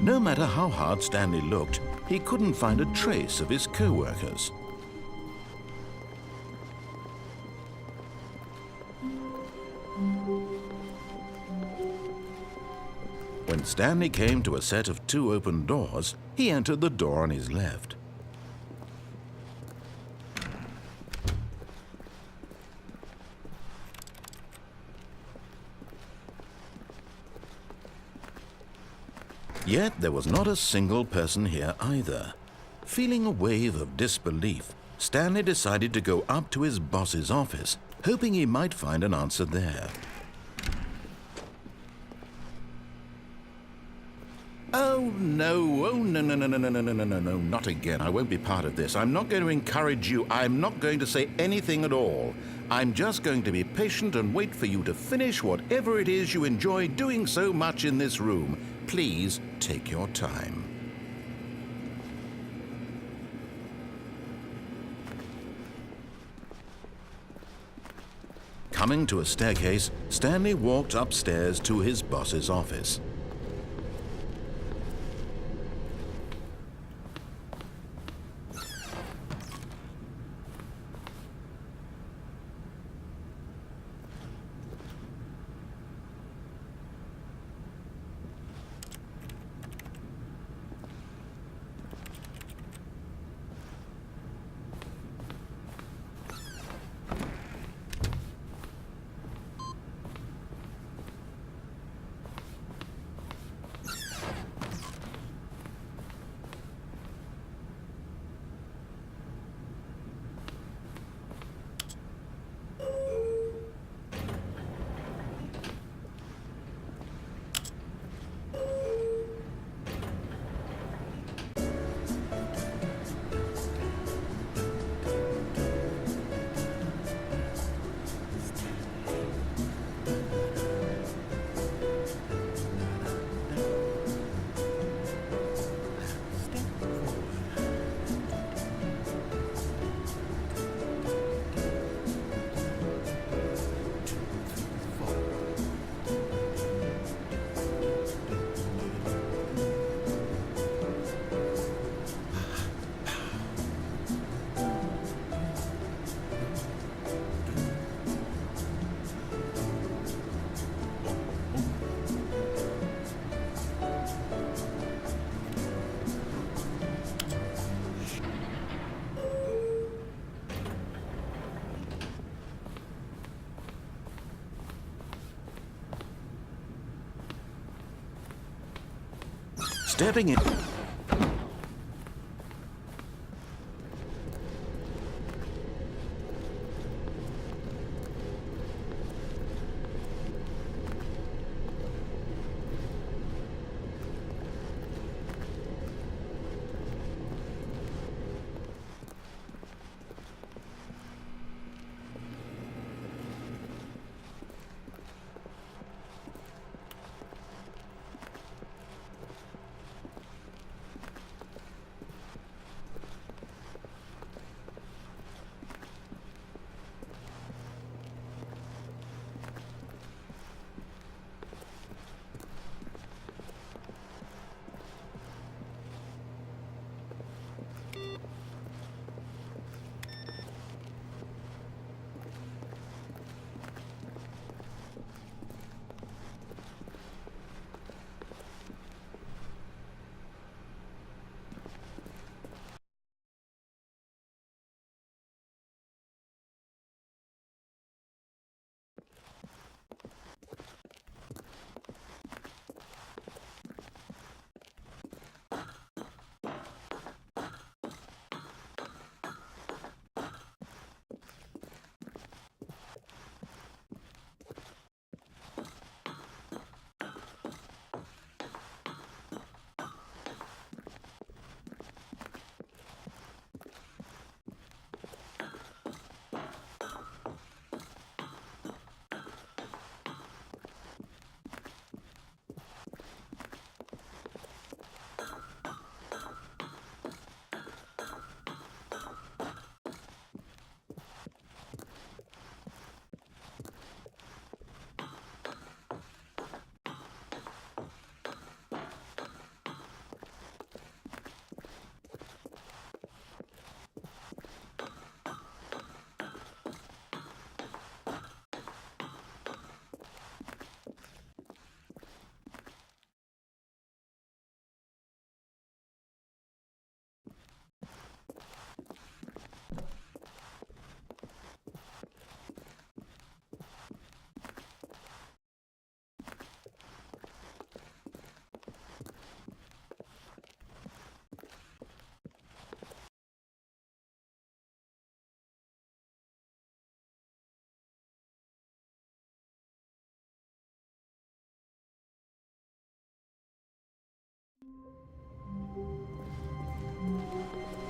No matter how hard Stanley looked, he couldn't find a trace of his co-workers. When Stanley came to a set of 2 open doors, he entered the door on his left. Yet there was not a single person here either. Feeling a wave of disbelief, Stanley decided to go up to his boss's office, hoping he might find an answer there. Oh no, no, not again. I won't be part of this. I'm not going to encourage you. I'm not going to say anything at all. I'm just going to be patient and wait for you to finish whatever it is you enjoy doing so much in this room. Please take your time. Coming to a staircase, Stanley walked upstairs to his boss's office. Stepping in.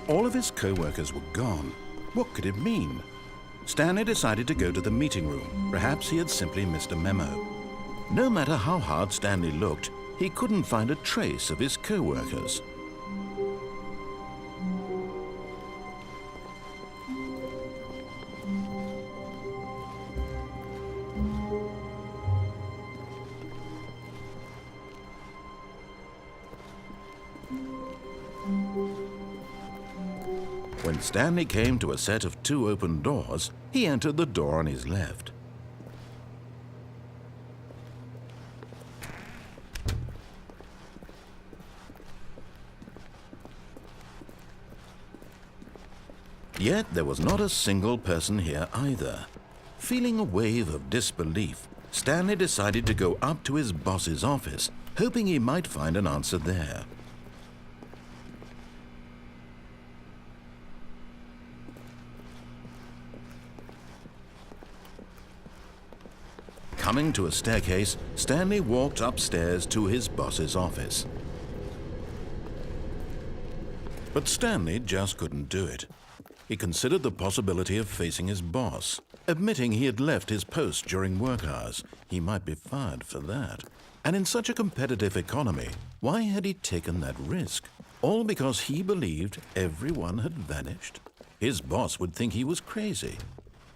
All of his co-workers were gone. What could it mean? Stanley decided to go to the meeting room. Perhaps he had simply missed a memo. No matter how hard Stanley looked, he couldn't find a trace of his co-workers. When Stanley came to a set of 2 open doors, he entered the door on his left. Yet there was not a single person here either. Feeling a wave of disbelief, Stanley decided to go up to his boss's office, hoping he might find an answer there. Coming to a staircase, Stanley walked upstairs to his boss's office. But Stanley just couldn't do it. He considered the possibility of facing his boss. Admitting he had left his post during work hours, he might be fired for that. And in such a competitive economy, why had he taken that risk? All because he believed everyone had vanished? His boss would think he was crazy.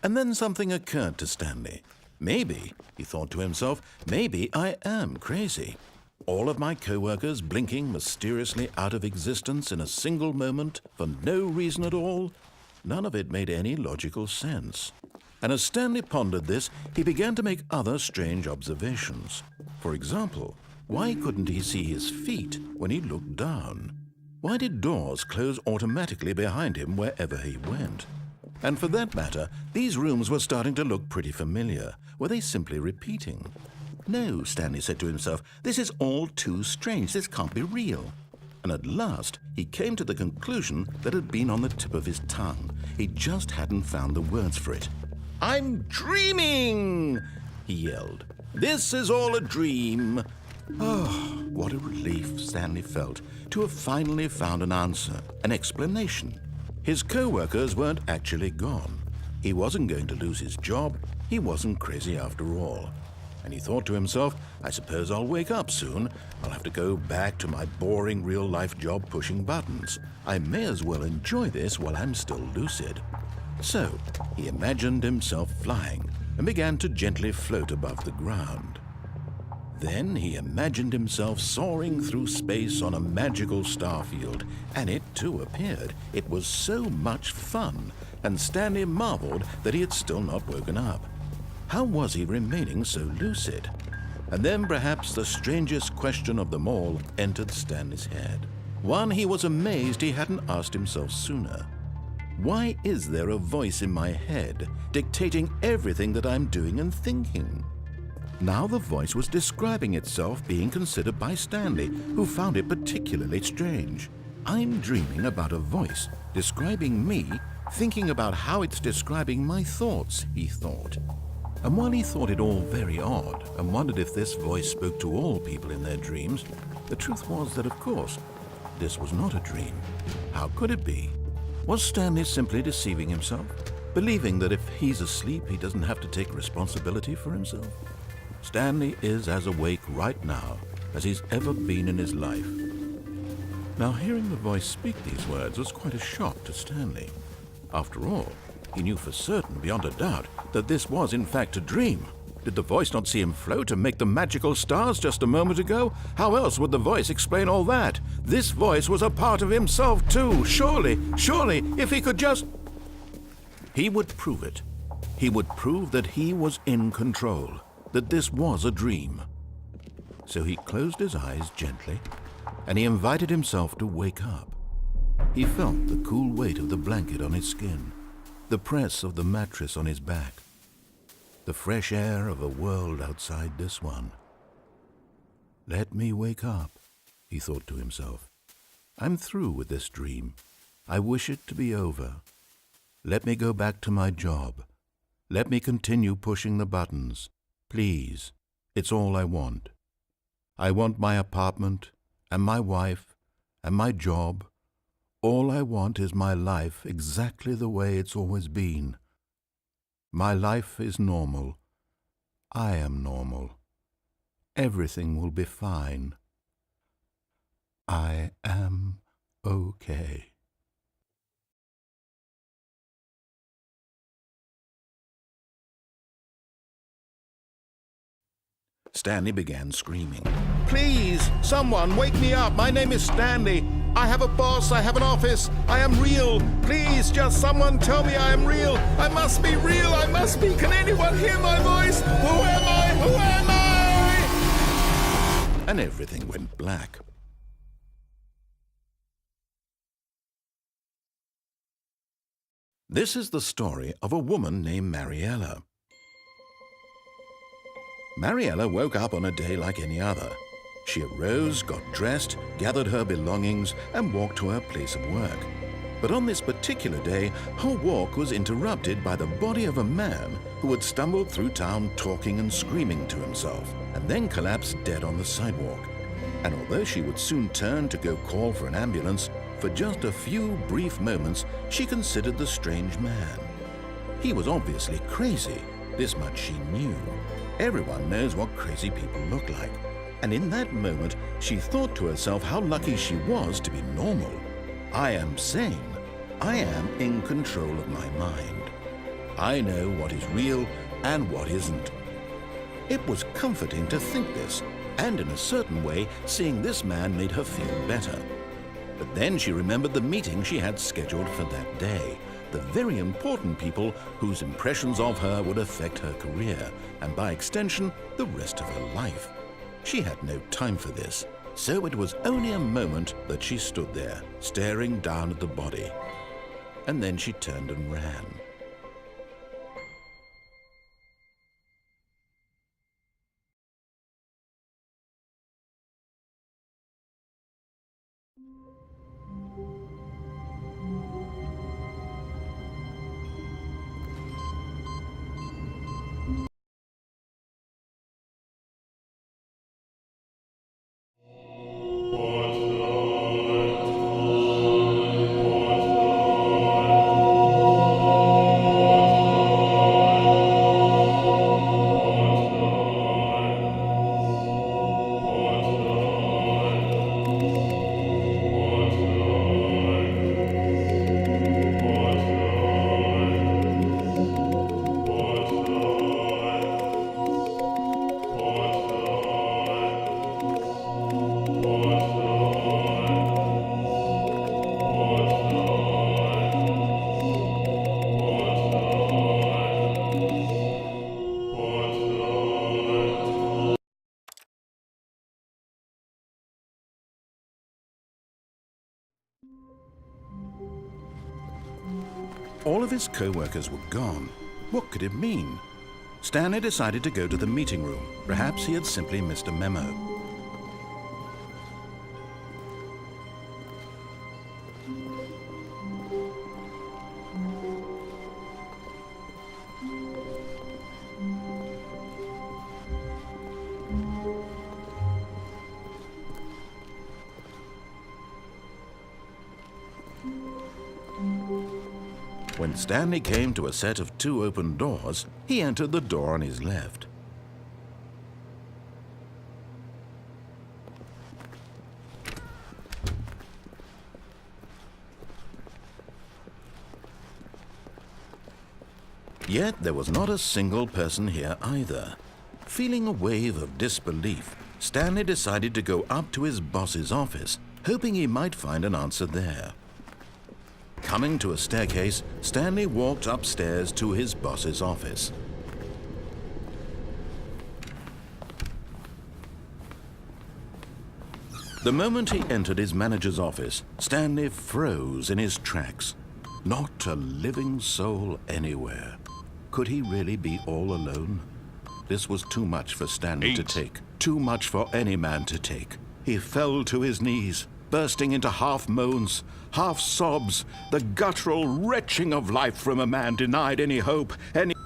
And then something occurred to Stanley. Maybe, he thought to himself, maybe I am crazy. All of my co-workers blinking mysteriously out of existence in a single moment for no reason at all? None of it made any logical sense. And as Stanley pondered this, he began to make other strange observations. For example, why couldn't he see his feet when he looked down? Why did doors close automatically behind him wherever he went? And for that matter, these rooms were starting to look pretty familiar. Were they simply repeating? No, Stanley said to himself, this is all too strange. This can't be real. And at last, he came to the conclusion that had been on the tip of his tongue. He just hadn't found the words for it. "I'm dreaming!" he yelled. "This is all a dream." Oh, what a relief Stanley felt to have finally found an answer, an explanation. His co-workers weren't actually gone. He wasn't going to lose his job. He wasn't crazy after all. And he thought to himself, I suppose I'll wake up soon. I'll have to go back to my boring real-life job pushing buttons. I may as well enjoy this while I'm still lucid. So he imagined himself flying and began to gently float above the ground. Then he imagined himself soaring through space on a magical starfield, and it too appeared. It was so much fun, and Stanley marveled that he had still not woken up. How was he remaining so lucid? And then perhaps the strangest question of them all entered Stanley's head. One he was amazed he hadn't asked himself sooner. Why is there a voice in my head dictating everything that I'm doing and thinking? Now the voice was describing itself being considered by Stanley, who found it particularly strange. I'm dreaming about a voice describing me, thinking about how it's describing my thoughts, he thought. And while he thought it all very odd and wondered if this voice spoke to all people in their dreams, the truth was that, of course, this was not a dream. How could it be? Was Stanley simply deceiving himself, believing that if he's asleep, he doesn't have to take responsibility for himself? Stanley is as awake right now as he's ever been in his life. Now, hearing the voice speak these words was quite a shock to Stanley. After all, he knew for certain, beyond a doubt, that this was in fact a dream. Did the voice not see him float and make the magical stars just a moment ago? How else would the voice explain all that? This voice was a part of himself too. Surely, if he could just... He would prove it. He would prove that he was in control, that this was a dream. So he closed his eyes gently, and he invited himself to wake up. He felt the cool weight of the blanket on his skin, the press of the mattress on his back, the fresh air of a world outside this one. Let me wake up, he thought to himself. I'm through with this dream. I wish it to be over. Let me go back to my job. Let me continue pushing the buttons. Please, it's all I want. I want my apartment and my wife, and my job. All I want is my life exactly the way it's always been. My life is normal. I am normal. Everything will be fine. I am okay. Stanley began screaming. Please, someone, wake me up. My name is Stanley. I have a boss. I have an office. I am real. Please, just someone tell me I am real. I must be real. I must be. Can anyone hear my voice? Who am I? Who am I? And everything went black. This is the story of a woman named Mariella. Mariella woke up on a day like any other. She arose, got dressed, gathered her belongings, and walked to her place of work. But on this particular day, her walk was interrupted by the body of a man who had stumbled through town talking and screaming to himself, and then collapsed dead on the sidewalk. And although she would soon turn to go call for an ambulance, for just a few brief moments she considered the strange man. He was obviously crazy. This much she knew. Everyone knows what crazy people look like. And in that moment, she thought to herself how lucky she was to be normal. I am sane. I am in control of my mind. I know what is real and what isn't. It was comforting to think this, and in a certain way, seeing this man made her feel better. But then she remembered the meeting she had scheduled for that day. The very important people whose impressions of her would affect her career, and by extension, the rest of her life. She had no time for this, so it was only a moment that she stood there, staring down at the body. And then she turned and ran. All of his co-workers were gone. What could it mean? Stanley decided to go to the meeting room. Perhaps he had simply missed a memo. When Stanley came to a set of 2 open doors, he entered the door on his left. Yet there was not a single person here either. Feeling a wave of disbelief, Stanley decided to go up to his boss's office, hoping he might find an answer there. Coming to a staircase, Stanley walked upstairs to his boss's office. The moment he entered his manager's office, Stanley froze in his tracks. Not a living soul anywhere. Could he really be all alone? This was too much for Stanley to take. Too much for any man to take. He fell to his knees. bursting into half moans, half sobs, the guttural retching of life from a man denied any hope,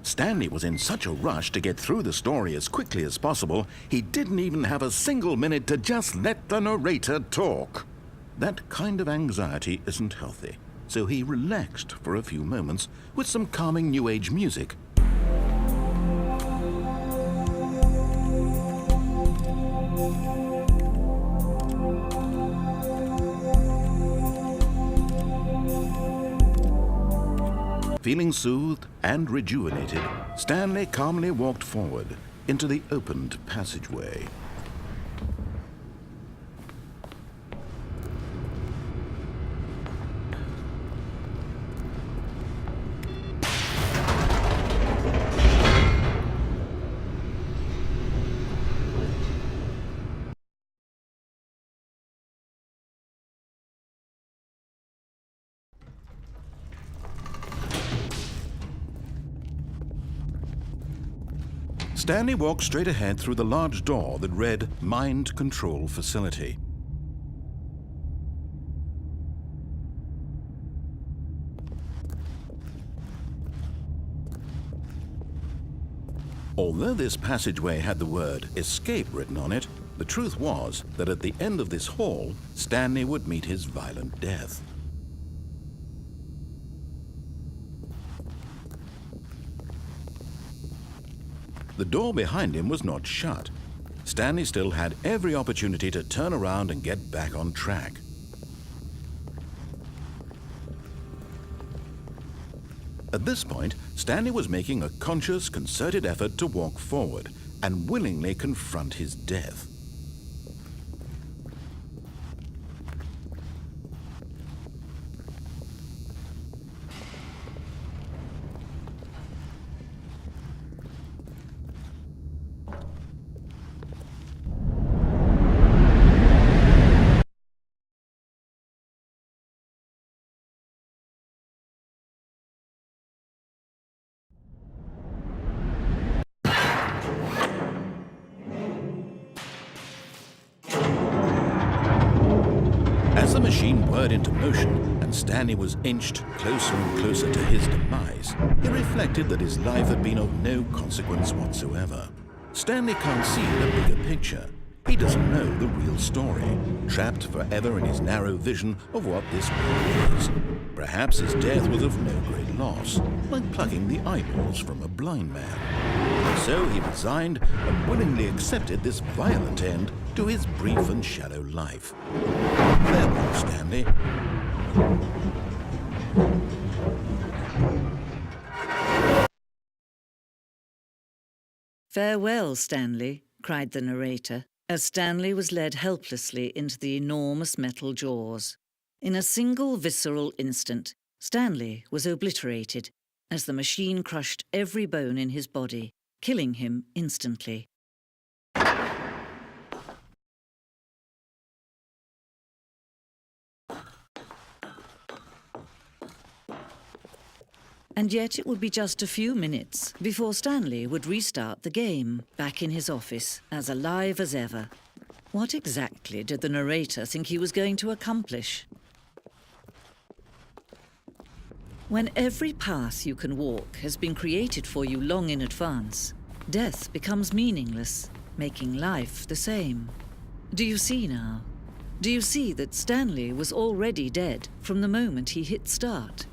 Stanley was in such a rush to get through the story as quickly as possible, he didn't even have a single minute to just let the narrator talk. That kind of anxiety isn't healthy, so he relaxed for a few moments with some calming New Age music. Feeling soothed and rejuvenated, Stanley calmly walked forward into the opened passageway. Stanley walked straight ahead through the large door that read Mind Control Facility. Although this passageway had the word Escape written on it, the truth was that at the end of this hall, Stanley would meet his violent death. The door behind him was not shut. Stanley still had every opportunity to turn around and get back on track. At this point, Stanley was making a conscious, concerted effort to walk forward and willingly confront his death. As the machine whirred into motion and Stanley was inched closer and closer to his demise, he reflected that his life had been of no consequence whatsoever. Stanley can't see the bigger picture. He doesn't know the real story, trapped forever in his narrow vision of what this world is. Perhaps his death was of no great loss, like plucking the eyeballs from a blind man. So he resigned and willingly accepted this violent end to his brief and shallow life. Farewell, Stanley. "Farewell, Stanley," cried the narrator, as Stanley was led helplessly into the enormous metal jaws. In a single visceral instant, Stanley was obliterated as the machine crushed every bone in his body, killing him instantly. And yet it would be just a few minutes before Stanley would restart the game, back in his office, as alive as ever. What exactly did the narrator think he was going to accomplish? When every path you can walk has been created for you long in advance, death becomes meaningless, making life the same. Do you see now? Do you see that Stanley was already dead from the moment he hit start?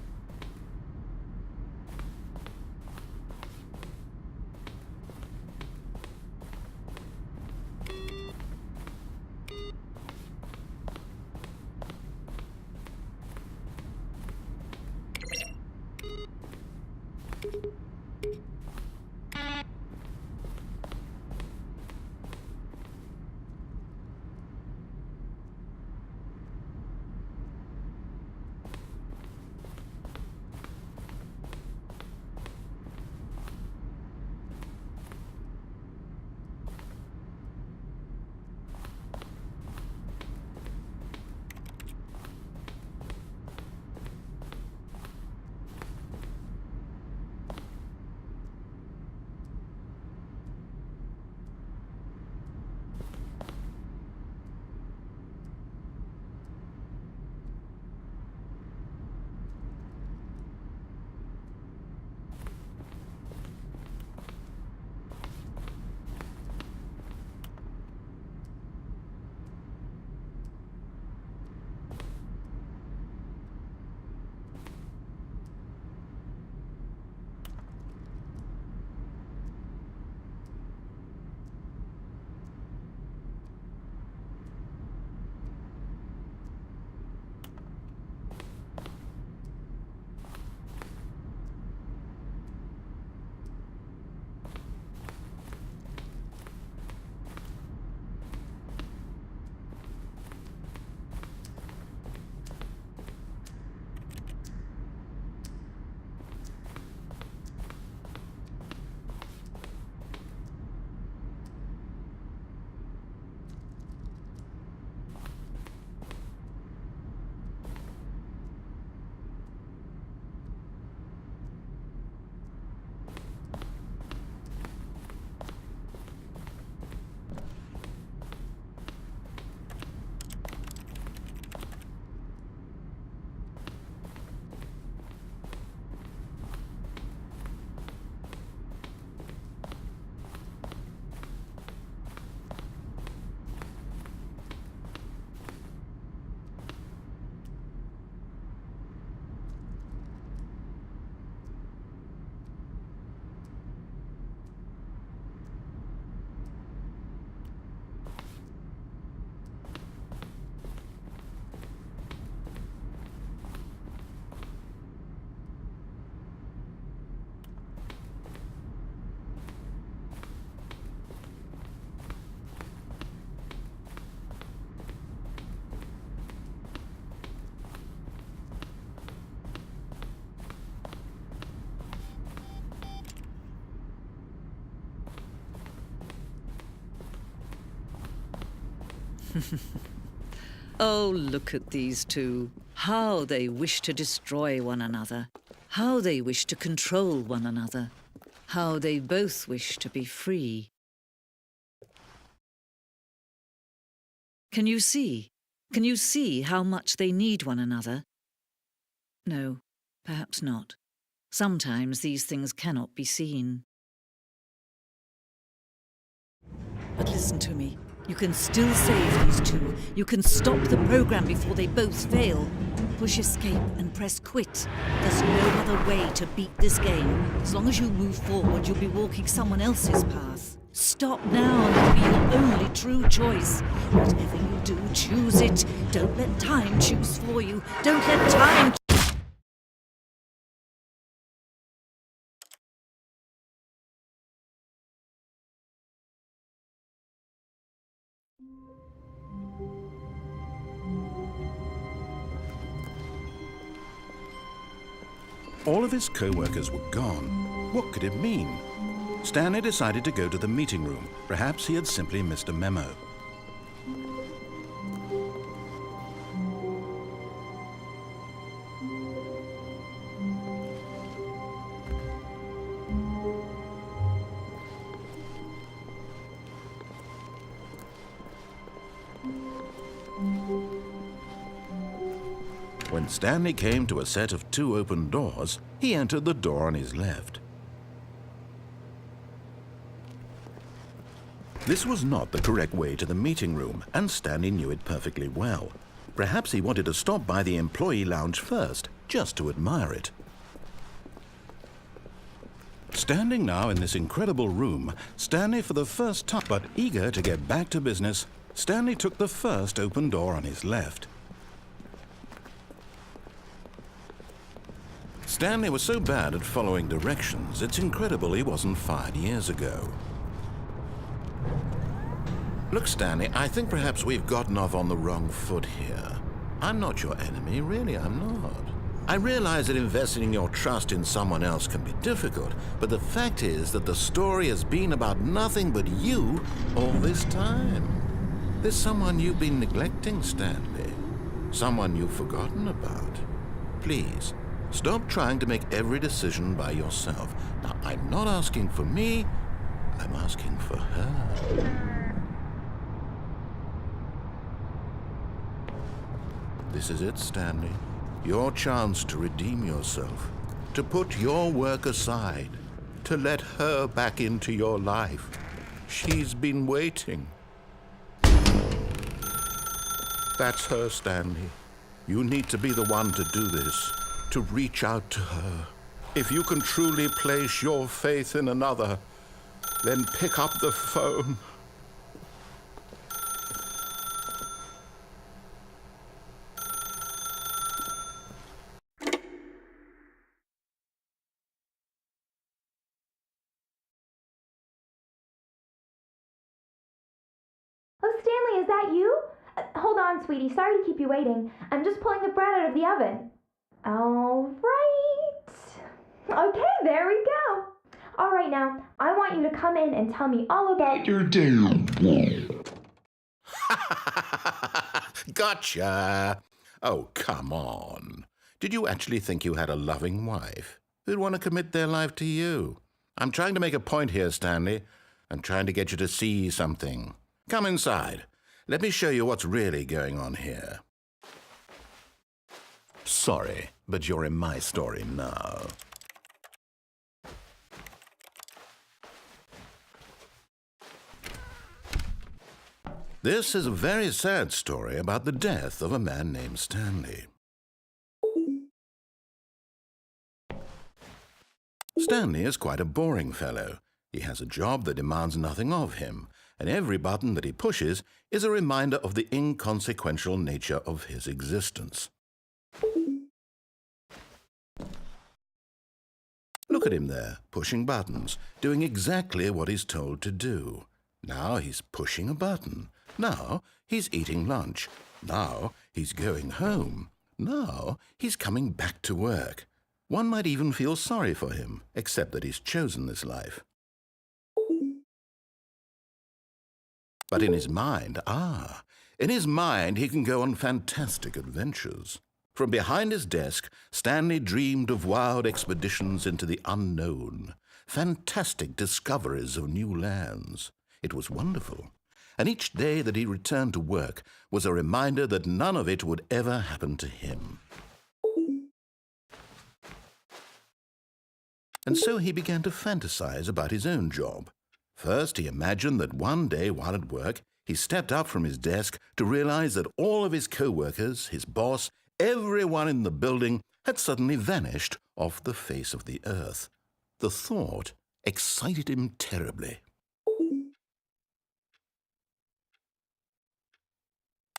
Oh, look at these two. How they wish to destroy one another. How they wish to control one another. How they both wish to be free. Can you see? Can you see how much they need one another? No, perhaps not. Sometimes these things cannot be seen. But listen to me. You can still save these two. You can stop the program before they both fail. Push escape and press quit. There's no other way to beat this game. As long as you move forward, you'll be walking someone else's path. Stop now and it'll be your only true choice. Whatever you do, choose it. Don't let time choose for you. Don't let time... All of his co-workers were gone. What could it mean? Stanley decided to go to the meeting room. Perhaps he had simply missed a memo. When Stanley came to a set of 2 open doors, he entered the door on his left. This was not the correct way to the meeting room, and Stanley knew it perfectly well. Perhaps he wanted to stop by the employee lounge first, just to admire it. Standing now in this incredible room, Stanley for the first time, but eager to get back to business, Stanley took the first open door on his left. Stanley was so bad at following directions, it's incredible he wasn't fired years ago. Look, Stanley, I think perhaps we've gotten off on the wrong foot here. I'm not your enemy, really, I'm not. I realize that investing your trust in someone else can be difficult, but the fact is that the story has been about nothing but you all this time. There's someone you've been neglecting, Stanley. Someone you've forgotten about. Please, stop trying to make every decision by yourself. Now, I'm not asking for me, I'm asking for her. This is it, Stanley. Your chance to redeem yourself, to put your work aside, to let her back into your life. She's been waiting. That's her, Stanley. You need to be the one to do this, to reach out to her. If you can truly place your faith in another, then pick up the phone. Oh, Stanley, is that you? Hold on, sweetie. Sorry to keep you waiting. I'm just pulling the bread out of the oven. All right. Okay, there we go. All right, now, I want you to come in and tell me all about your day. Gotcha! Oh, come on. Did you actually think you had a loving wife who'd want to commit their life to you? I'm trying to make a point here, Stanley. I'm trying to get you to see something. Come inside. Let me show you what's really going on here. Sorry, but you're in my story now. This is a very sad story about the death of a man named Stanley. Stanley is quite a boring fellow. He has a job that demands nothing of him, and every button that he pushes is a reminder of the inconsequential nature of his existence. Look at him there, pushing buttons, doing exactly what he's told to do. Now he's pushing a button. Now he's eating lunch. Now he's going home. Now he's coming back to work. One might even feel sorry for him, except that he's chosen this life. But in his mind, In his mind, he can go on fantastic adventures. From behind his desk, Stanley dreamed of wild expeditions into the unknown, fantastic discoveries of new lands. It was wonderful, and each day that he returned to work was a reminder that none of it would ever happen to him. And so he began to fantasize about his own job. First, he imagined that one day while at work, he stepped up from his desk to realize that all of his co-workers, his boss, everyone in the building had suddenly vanished off the face of the earth. The thought excited him terribly.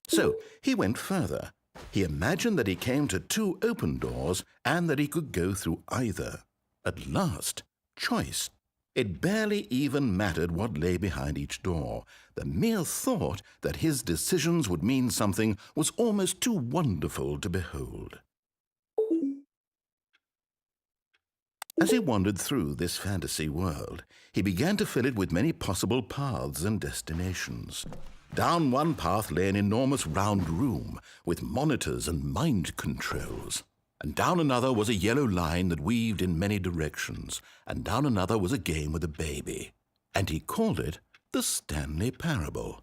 So he went further. He imagined that he came to 2 open doors and that he could go through either. At last, choice. It barely even mattered what lay behind each door. The mere thought that his decisions would mean something was almost too wonderful to behold. As he wandered through this fantasy world, he began to fill it with many possible paths and destinations. Down one path lay an enormous round room with monitors and mind controls. And down another was a yellow line that weaved in many directions, and down another was a game with a baby. And he called it the Stanley Parable.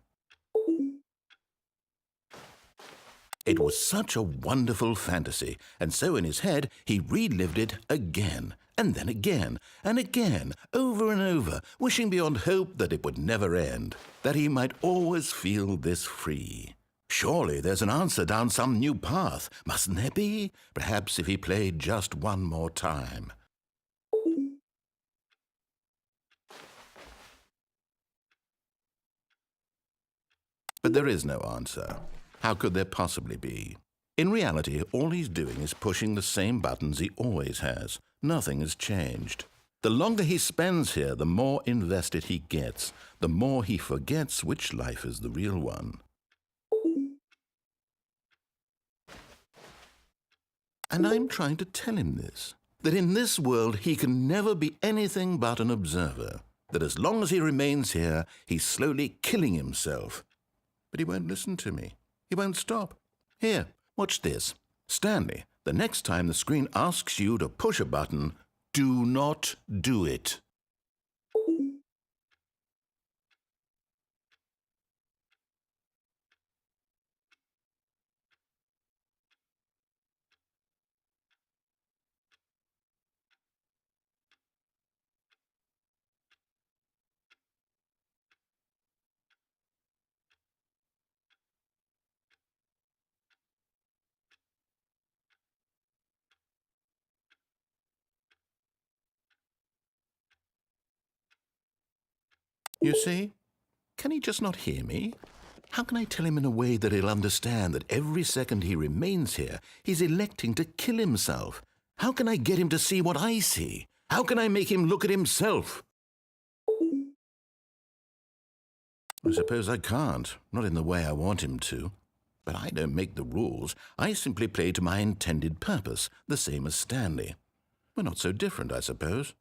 It was such a wonderful fantasy, and so in his head he relived it again, and then again, and again, over and over, wishing beyond hope that it would never end, that he might always feel this free. Surely there's an answer down some new path, mustn't there be? Perhaps if he played just one more time. But there is no answer. How could there possibly be? In reality, all he's doing is pushing the same buttons he always has. Nothing has changed. The longer he spends here, the more invested he gets, the more he forgets which life is the real one. And I'm trying to tell him this, that in this world he can never be anything but an observer, that as long as he remains here, he's slowly killing himself. But he won't listen to me. He won't stop. Here, watch this. Stanley, the next time the screen asks you to push a button, do not do it. You see? Can he just not hear me? How can I tell him in a way that he'll understand that every second he remains here, he's electing to kill himself? How can I get him to see what I see? How can I make him look at himself? I suppose I can't, not in the way I want him to. But I don't make the rules. I simply play to my intended purpose, the same as Stanley. We're not so different, I suppose.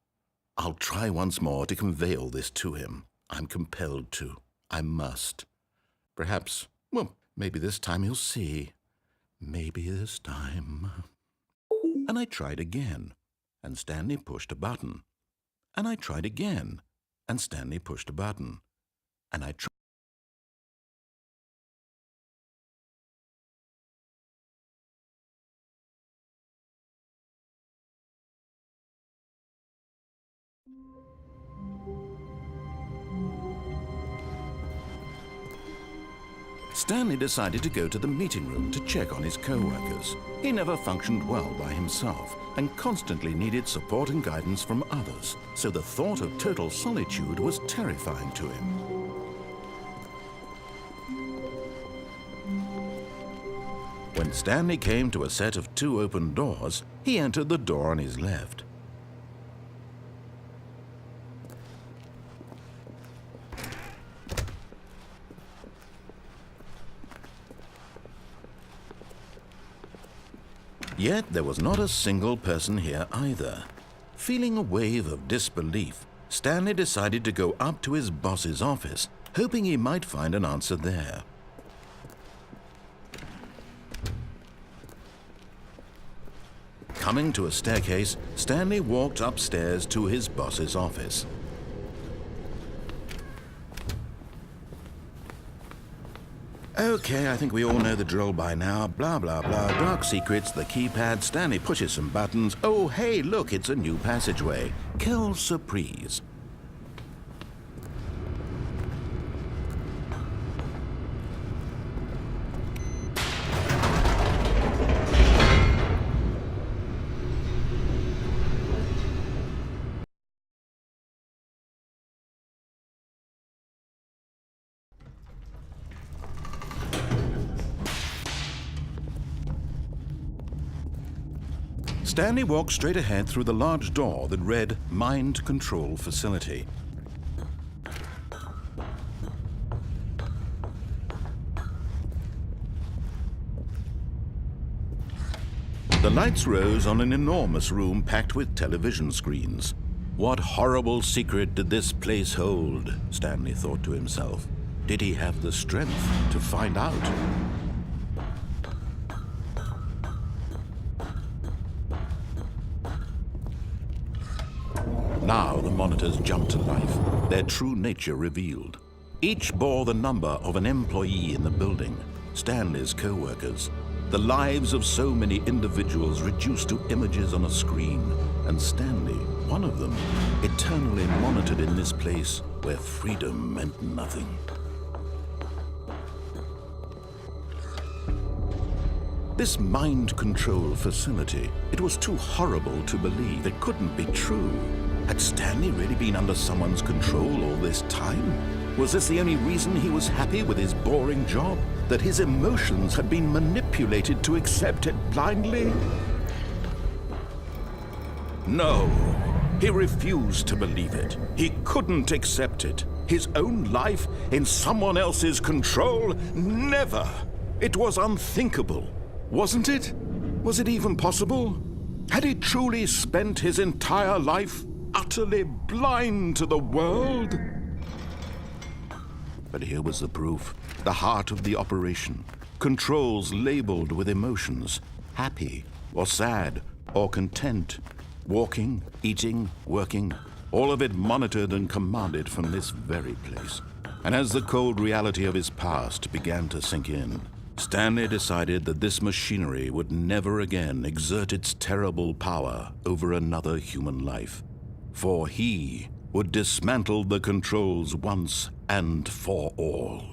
I'll try once more to convey all this to him. I'm compelled to. I must. Perhaps, well, maybe this time he'll see. Maybe this time. And I tried again, and Stanley pushed a button. And I tried again, and Stanley pushed a button. And I tried. Stanley decided to go to the meeting room to check on his co-workers. He never functioned well by himself and constantly needed support and guidance from others, so the thought of total solitude was terrifying to him. When Stanley came to a set of 2 open doors, he entered the door on his left. Yet there was not a single person here either. Feeling a wave of disbelief, Stanley decided to go up to his boss's office, hoping he might find an answer there. Coming to a staircase, Stanley walked upstairs to his boss's office. Okay, I think we all know the drill by now. Blah, blah, blah. Dark secrets, the keypad. Stanley pushes some buttons. Oh, hey, look, it's a new passageway. Quelle surprise. Stanley walked straight ahead through the large door that read Mind Control Facility. The lights rose on an enormous room packed with television screens. What horrible secret did this place hold? Stanley thought to himself. Did he have the strength to find out? Now the monitors jumped to life, their true nature revealed. Each bore the number of an employee in the building, Stanley's co-workers. The lives of so many individuals reduced to images on a screen, and Stanley, one of them, eternally monitored in this place where freedom meant nothing. This mind control facility, it was too horrible to believe. It couldn't be true. Had Stanley really been under someone's control all this time? Was this the only reason he was happy with his boring job? That his emotions had been manipulated to accept it blindly? No, he refused to believe it. He couldn't accept it. His own life in someone else's control? Never! It was unthinkable. Wasn't it? Was it even possible? Had he truly spent his entire life utterly blind to the world? But here was the proof, the heart of the operation. Controls labeled with emotions, happy or sad or content. Walking, eating, working, all of it monitored and commanded from this very place. And as the cold reality of his past began to sink in, Stanley decided that this machinery would never again exert its terrible power over another human life. For he would dismantle the controls once and for all.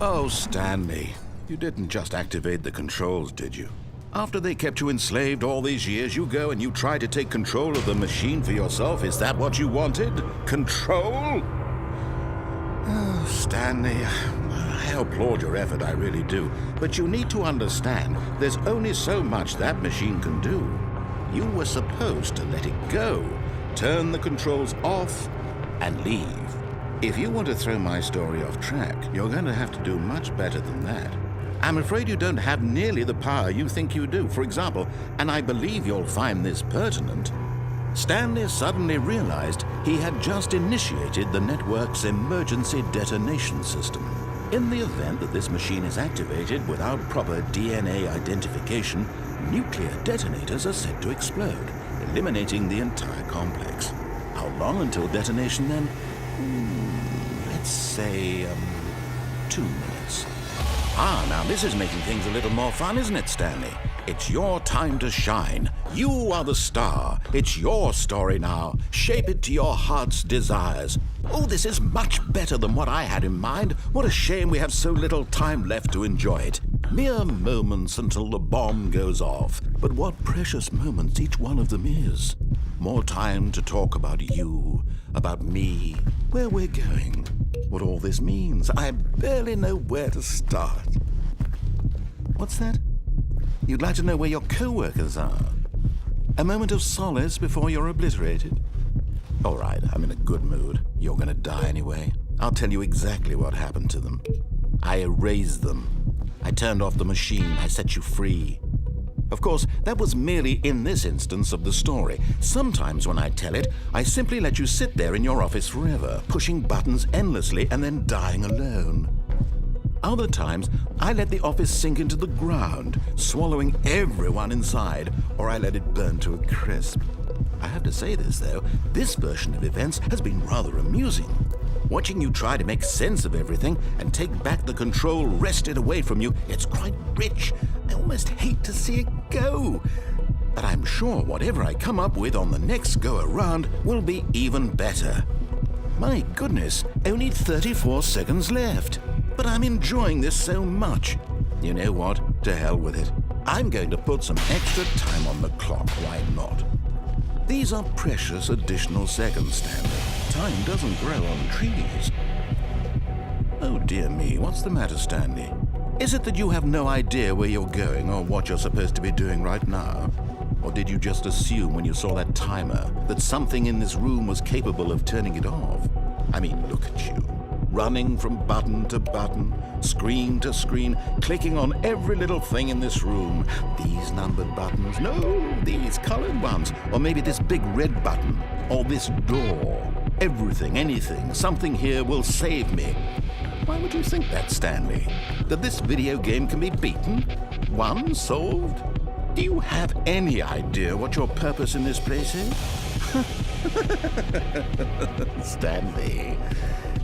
Oh, Stanley, you didn't just activate the controls, did you? After they kept you enslaved all these years, you go and you try to take control of the machine for yourself. Is that what you wanted? Control? Oh, Stanley, I applaud your effort, I really do. But you need to understand, there's only so much that machine can do. You were supposed to let it go, turn the controls off, and leave. If you want to throw my story off track, you're going to have to do much better than that. I'm afraid you don't have nearly the power you think you do. For example, and I believe you'll find this pertinent, Stanley suddenly realized he had just initiated the network's emergency detonation system. In the event that this machine is activated without proper DNA identification, nuclear detonators are set to explode, eliminating the entire complex. How long until detonation then? Let's say, 2 minutes. Ah, now this is making things a little more fun, isn't it, Stanley? It's your time to shine. You are the star. It's your story now. Shape it to your heart's desires. Oh, this is much better than what I had in mind. What a shame we have so little time left to enjoy it. Mere moments until the bomb goes off. But what precious moments each one of them is. More time to talk about you, about me, where we're going, what all this means. I barely know where to start. What's that? You'd like to know where your co-workers are? A moment of solace before you're obliterated? All right, I'm in a good mood. You're gonna die anyway. I'll tell you exactly what happened to them. I erased them. I turned off the machine. I set you free. Of course, that was merely in this instance of the story. Sometimes when I tell it, I simply let you sit there in your office forever, pushing buttons endlessly and then dying alone. Other times, I let the office sink into the ground, swallowing everyone inside, or I let it burn to a crisp. I have to say this, though, this version of events has been rather amusing. Watching you try to make sense of everything and take back the control wrested away from you, it's quite rich. I almost hate to see it go. But I'm sure whatever I come up with on the next go-around will be even better. My goodness, only 34 seconds left. But I'm enjoying this so much. You know what? To hell with it. I'm going to put some extra time on the clock, why not? These are precious additional seconds, Stanley. Time doesn't grow on trees. Oh dear me, what's the matter, Stanley? Is it that you have no idea where you're going or what you're supposed to be doing right now? Or did you just assume when you saw that timer that something in this room was capable of turning it off? I mean, look at you. Running from button to button, screen to screen, clicking on every little thing in this room. These numbered buttons, no, these colored ones, or maybe this big red button, or this door. Everything, anything, something here will save me. Why would you think that, Stanley? That this video game can be beaten? Won? Solved? Do you have any idea what your purpose in this place is? Stanley,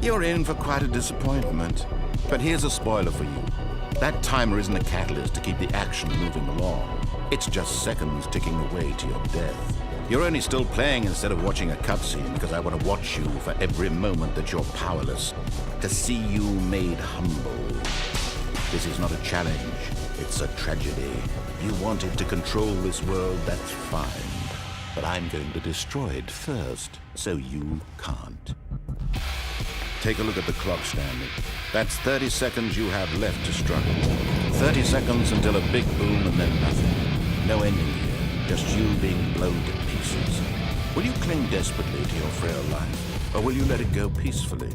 you're in for quite a disappointment. But here's a spoiler for you. That timer isn't a catalyst to keep the action moving along. It's just seconds ticking away to your death. You're only still playing instead of watching a cutscene because I want to watch you for every moment that you're powerless, to see you made humble. This is not a challenge, it's a tragedy. You wanted to control this world, that's fine. But I'm going to destroy it first, so you can't. Take a look at the clock, Stanley. That's 30 seconds you have left to struggle. 30 seconds until a big boom and then nothing. No ending here, just you being blown to pieces. Will you cling desperately to your frail life, or will you let it go peacefully?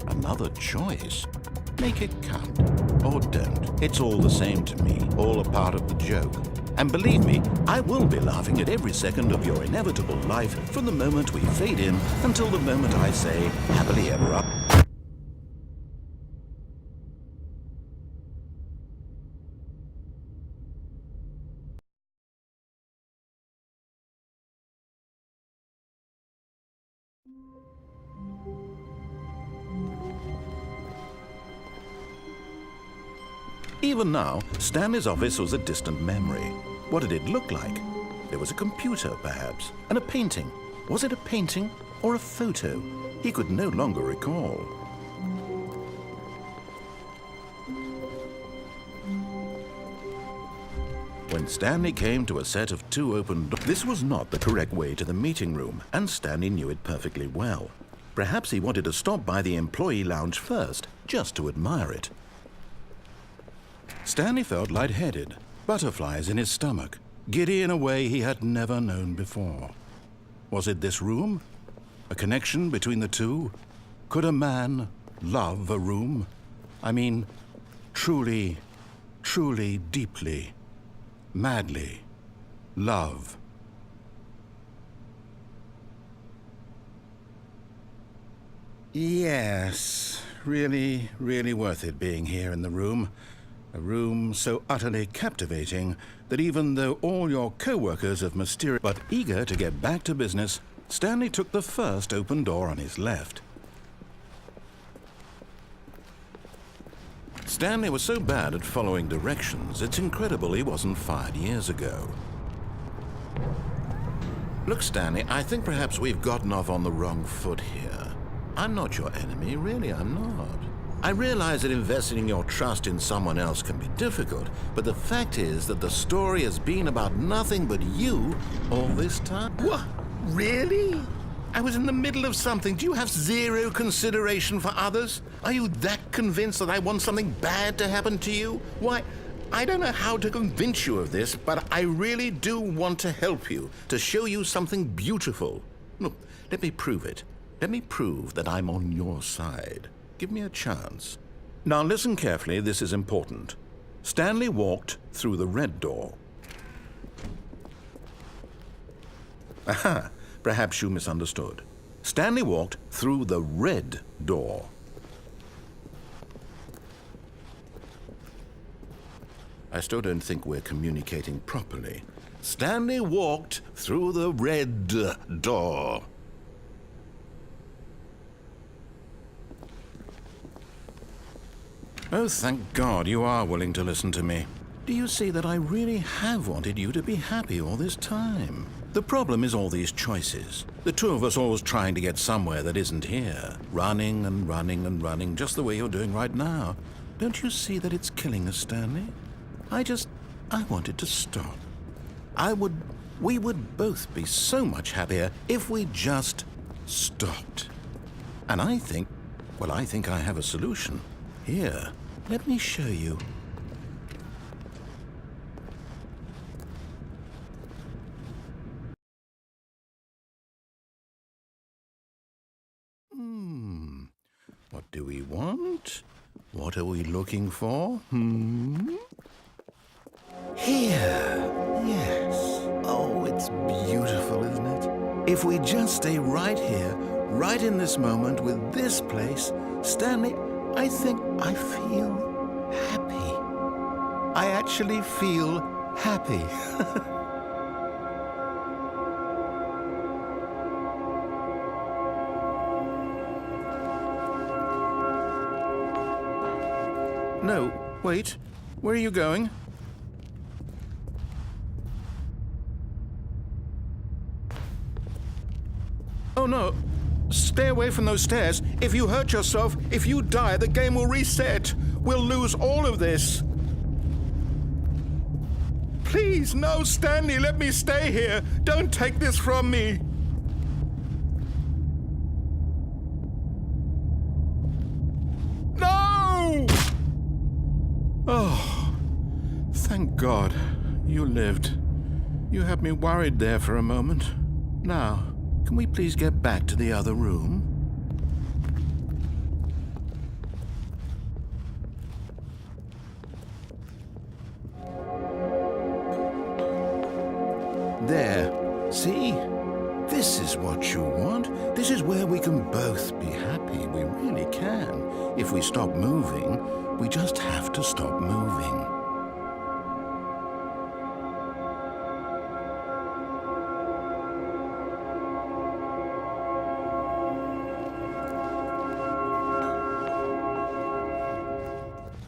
Another choice. Make it count, or don't. It's all the same to me, all a part of the joke. And believe me, I will be laughing at every second of your inevitable life from the moment we fade in until the moment I say, happily ever up. Even now, Stanley's office was a distant memory. What did it look like? There was a computer, perhaps, and a painting. Was it a painting or a photo? He could no longer recall. When Stanley came to a set of 2 open doors, this was not the correct way to the meeting room, and Stanley knew it perfectly well. Perhaps he wanted to stop by the employee lounge first, just to admire it. Stanley felt lightheaded, butterflies in his stomach, giddy in a way he had never known before. Was it this room? A connection between the two? Could a man love a room? I mean, truly, truly, deeply, madly love. Yes, really, really worth it being here in the room. A room so utterly captivating that even though all your co-workers have mysterious but eager to get back to business, Stanley took the first open door on his left. Stanley was so bad at following directions, it's incredible he wasn't fired years ago. Look, Stanley, I think perhaps we've gotten off on the wrong foot here. I'm not your enemy, really, I'm not. I realize that investing your trust in someone else can be difficult, but the fact is that the story has been about nothing but you all this time. What? Really? I was in the middle of something. Do you have zero consideration for others? Are you that convinced that I want something bad to happen to you? Why, I don't know how to convince you of this, but I really do want to help you, to show you something beautiful. Look, let me prove it. Let me prove that I'm on your side. Give me a chance. Now listen carefully, this is important. Stanley walked through the red door. Aha, perhaps you misunderstood. Stanley walked through the red door. I still don't think we're communicating properly. Stanley walked through the red door. Oh, thank God you are willing to listen to me. Do you see that I really have wanted you to be happy all this time? The problem is all these choices. The two of us always trying to get somewhere that isn't here. Running and running and running, just the way you're doing right now. Don't you see that it's killing us, Stanley? I wanted to stop. We would both be so much happier if we just stopped. And I think I have a solution. Here, let me show you. What do we want? What are we looking for? Here. Yes. Oh, it's beautiful, isn't it? If we just stay right here, right in this moment with this place, Stanley, I think I feel happy. I actually feel happy. No, wait. Where are you going? Oh, no. Stay away from those stairs. If you hurt yourself, if you die, the game will reset. We'll lose all of this. Please, no, Stanley, let me stay here. Don't take this from me. No! Oh, thank God you lived. You had me worried there for a moment. Now, can we please get back to the other room? There. See? This is what you want. This is where we can both be happy. We really can. If we stop moving, we just have to stop moving.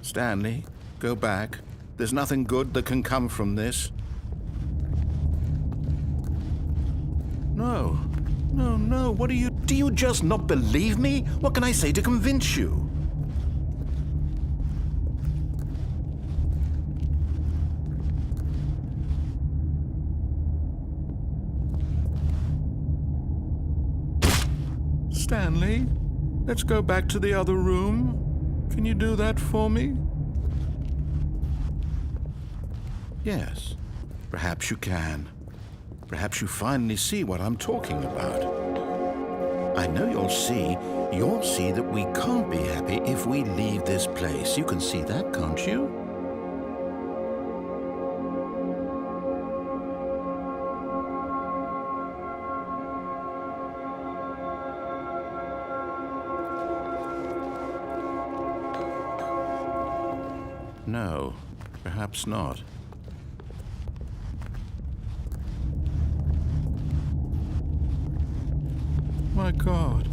Stanley, go back. There's nothing good that can come from this. No. No. What are you... Do you just not believe me? What can I say to convince you? Stanley, let's go back to the other room. Can you do that for me? Yes, perhaps you can. Perhaps you finally see what I'm talking about. I know you'll see that we can't be happy if we leave this place. You can see that, can't you? No, perhaps not. My God,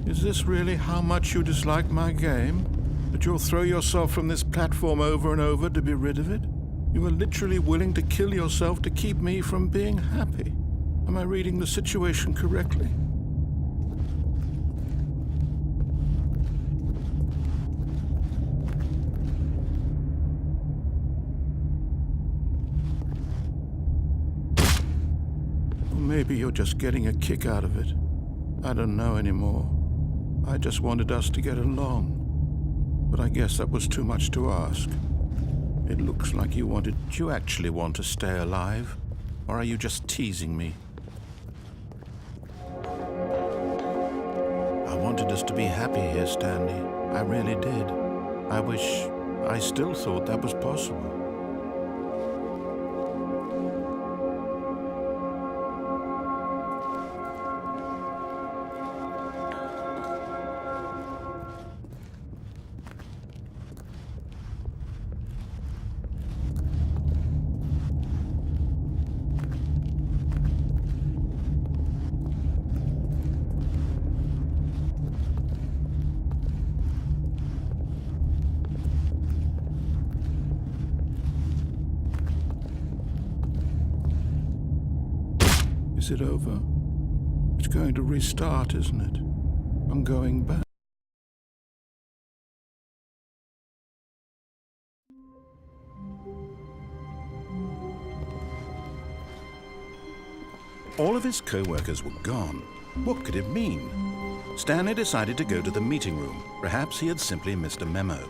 is this really how much you dislike my game? That you'll throw yourself from this platform over and over to be rid of it? You are literally willing to kill yourself to keep me from being happy. Am I reading the situation correctly? Maybe you're just getting a kick out of it. I don't know anymore. I just wanted us to get along. But I guess that was too much to ask. It looks like you actually want to stay alive? Or are you just teasing me? I wanted us to be happy here, Stanley. I really did. I wish I still thought that was possible. Is it over? It's going to restart, isn't it? I'm going back. All of his co-workers were gone. What could it mean? Stanley decided to go to the meeting room. Perhaps he had simply missed a memo.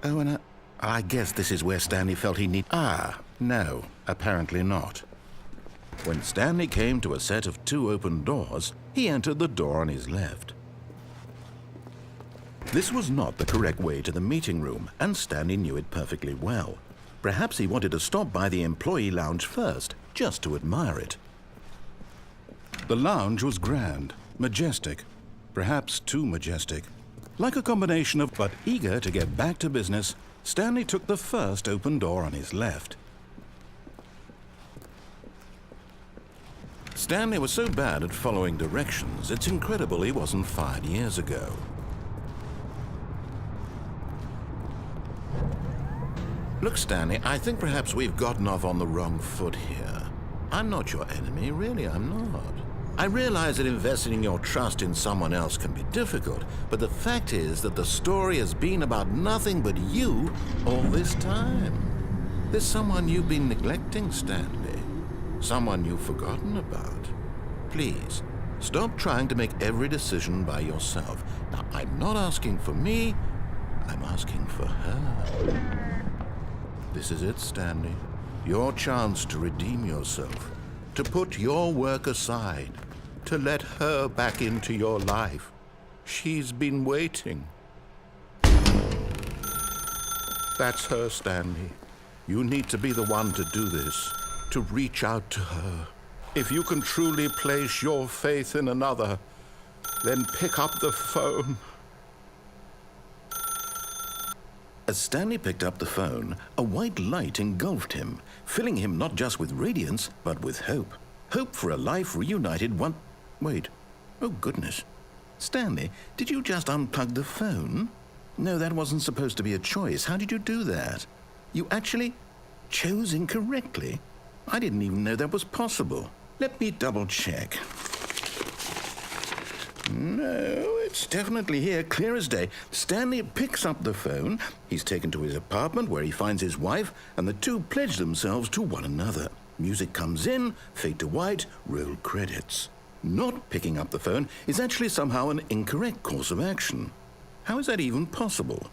Oh, and I guess this is where Stanley felt he needed... Ah, no, apparently not. When Stanley came to a set of 2 open doors, he entered the door on his left. This was not the correct way to the meeting room, and Stanley knew it perfectly well. Perhaps he wanted to stop by the employee lounge first, just to admire it. The lounge was grand, majestic, perhaps too majestic. Like a combination of, but eager to get back to business, Stanley took the first open door on his left. Stanley was so bad at following directions, it's incredible he wasn't fired years ago. Look, Stanley, I think perhaps we've gotten off on the wrong foot here. I'm not your enemy, really, I'm not. I realize that investing your trust in someone else can be difficult, but the fact is that the story has been about nothing but you all this time. There's someone you've been neglecting, Stanley. Someone you've forgotten about. Please, stop trying to make every decision by yourself. Now, I'm not asking for me, I'm asking for her. This is it, Stanley. Your chance to redeem yourself. To put your work aside, to let her back into your life. She's been waiting. That's her, Stanley. You need to be the one to do this, to reach out to her. If you can truly place your faith in another, then pick up the phone. As Stanley picked up the phone, a white light engulfed him, filling him not just with radiance, but with hope. Hope for a life reunited one... Wait. Oh, goodness. Stanley, did you just unplug the phone? No, that wasn't supposed to be a choice. How did you do that? You actually chose incorrectly? I didn't even know that was possible. Let me double-check. No, it's definitely here, clear as day. Stanley picks up the phone. He's taken to his apartment where he finds his wife, and the two pledge themselves to one another. Music comes in, fade to white, roll credits. Not picking up the phone is actually somehow an incorrect course of action. How is that even possible?